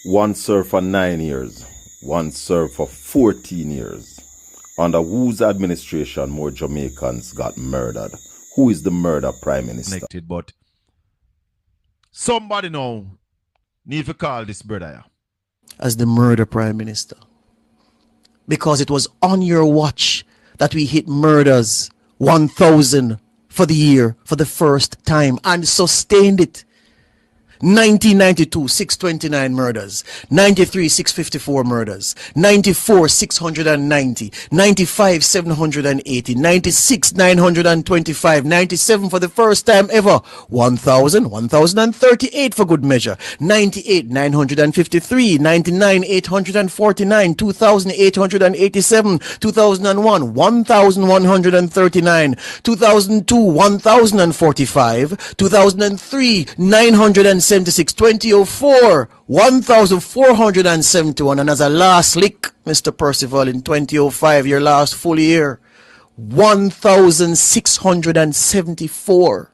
One served for 9 years. One served for 14 years. Under whose administration more Jamaicans got murdered? Who is the murder prime minister? But somebody now need to call this brother as the murder prime minister. Because it was on your watch that we hit murders 1,000 for the year for the first time and sustained it. 1992, 629 murders. 93, 654 murders. 94, 690. 95, 780. 96, 925. 97 for the first time ever. 1,000, 1,038 for good measure. 98, 953. 99, 849. 2,887. 2001, 1,139. 2002, 1,045. 2003, 976. 2004, 1,471. And as a last lick, Mr. Percival, in 2005, your last full year, 1,674.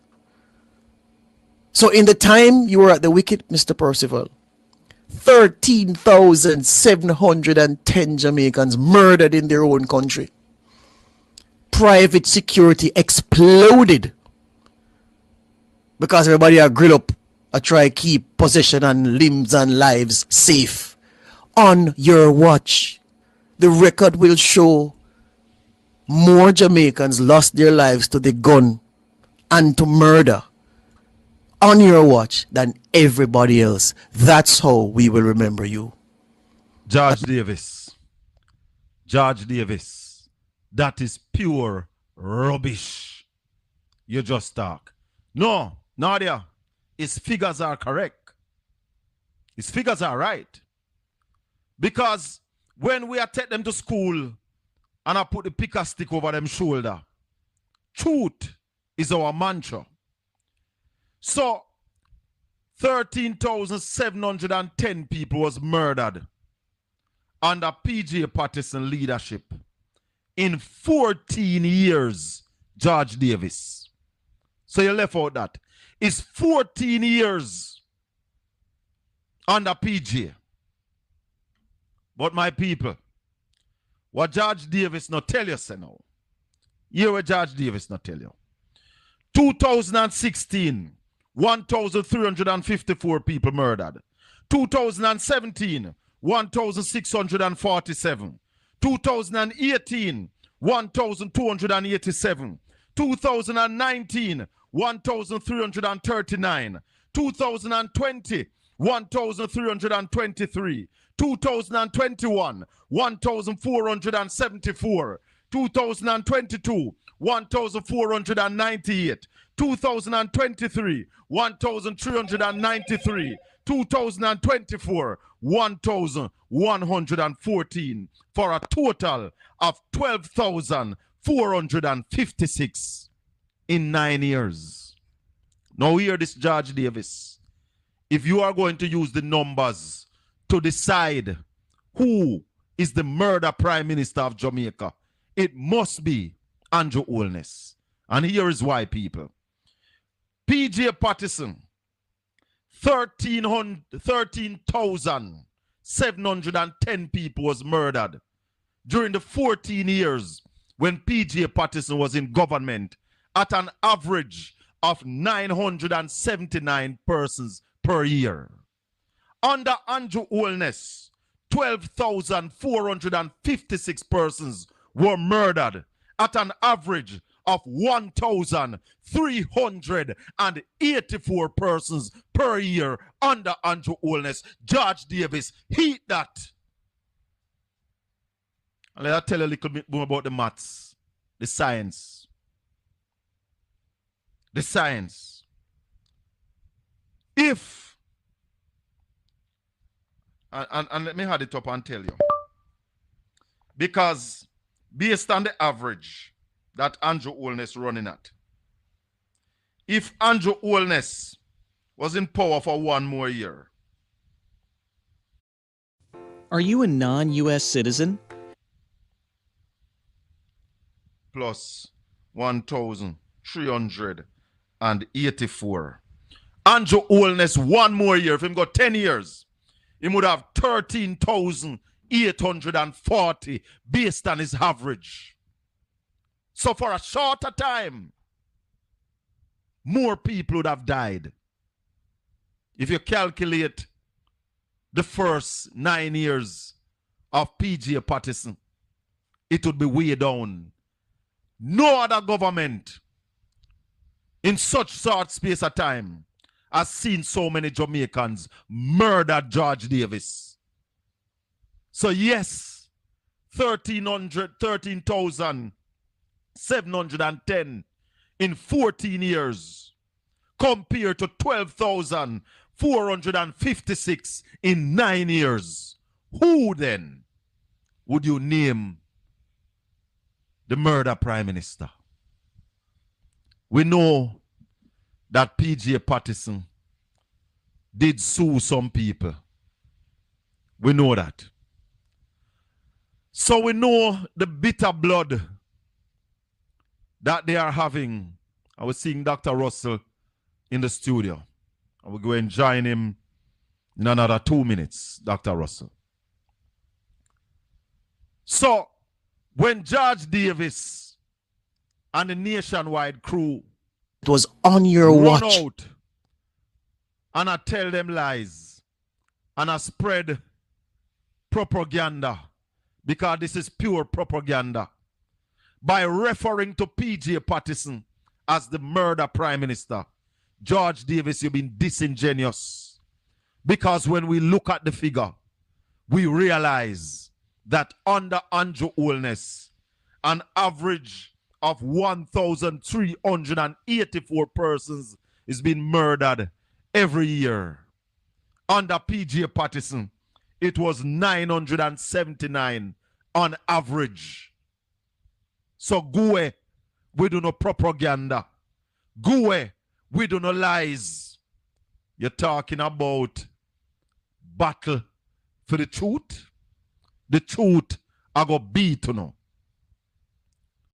So in the time you were at the wicket, Mr. Percival, 13,710 Jamaicans murdered in their own country. Private security exploded because everybody are grilled up. I try keep possession and limbs and lives safe. On your watch, the record will show more Jamaicans lost their lives to the gun and to murder on your watch than everybody else. That's how we will remember you. George Davis. George Davis. That is pure rubbish. You just talk. No, Nadia. His figures are correct. His figures are right. Because when we are take them to school and I put the picker stick over them shoulder, truth is our mantra. So 13,710 people was murdered under PJ Patterson leadership in 14 years, George Davis. So you left out that. It's 14 years under PJ. But my people, what George Davis not tell you, say now. Hear what George Davis not tell you. 2016, 1,354 people murdered. 2017, 1,647. 2018, 1,287. 2019, 1,339. 2020, 1,323. 2021, 1,474. 2022, 1,498. 2023, 1,393. 2024, 1,114. For a total of 12,456 in 9 years. Now hear this, George Davis. If you are going to use the numbers to decide who is the murder prime minister of Jamaica, it must be Andrew Holness. And here is why, people. PJ Patterson, 13,710 people was murdered during the 14 years when PJ Patterson was in government at an average of 979 persons per year. Under Andrew Holness, 12,456 persons were murdered at an average of 1,384 persons per year under Andrew Holness. George Davis, heat that. And let me tell you a little bit more about the maths, the science. The science. If, and let me add it up and tell you. Because based on the average that Andrew Holness running at, if Andrew Holness was in power for one more year. Are you a non-U.S. citizen? Plus 1,384. Andrew Holness one more year, if him got 10 years, he would have 13,840 based on his average. So for a shorter time, more people would have died. If you calculate the first 9 years of PJ Patterson, it would be way down. No other government in such short space of time has seen so many Jamaicans murder George Davis. So yes, 13,710 in 14 years compared to 12,456 in 9 years. Who then would you name the murder prime minister? We know that PJ Patterson did sue some people. We know that. So we know the bitter blood that they are having. I was seeing Dr. Russell in the studio. I will go and join him in another 2 minutes, Dr. Russell. So when George Davis and the nationwide crew It was on your run watch. out and I tell them lies and I spread propaganda, because this is pure propaganda, by referring to PJ Patterson as the murder prime minister. George Davis, you've been disingenuous, because when we look at the figure, we realize that under Andrew Holness, an average of 1,384 persons is being murdered every year. Under PJ Patterson, it was 979 on average. So go away, we do no propaganda. Go away, we do no lies. You're talking about battle for the truth. The truth I go beat, you know.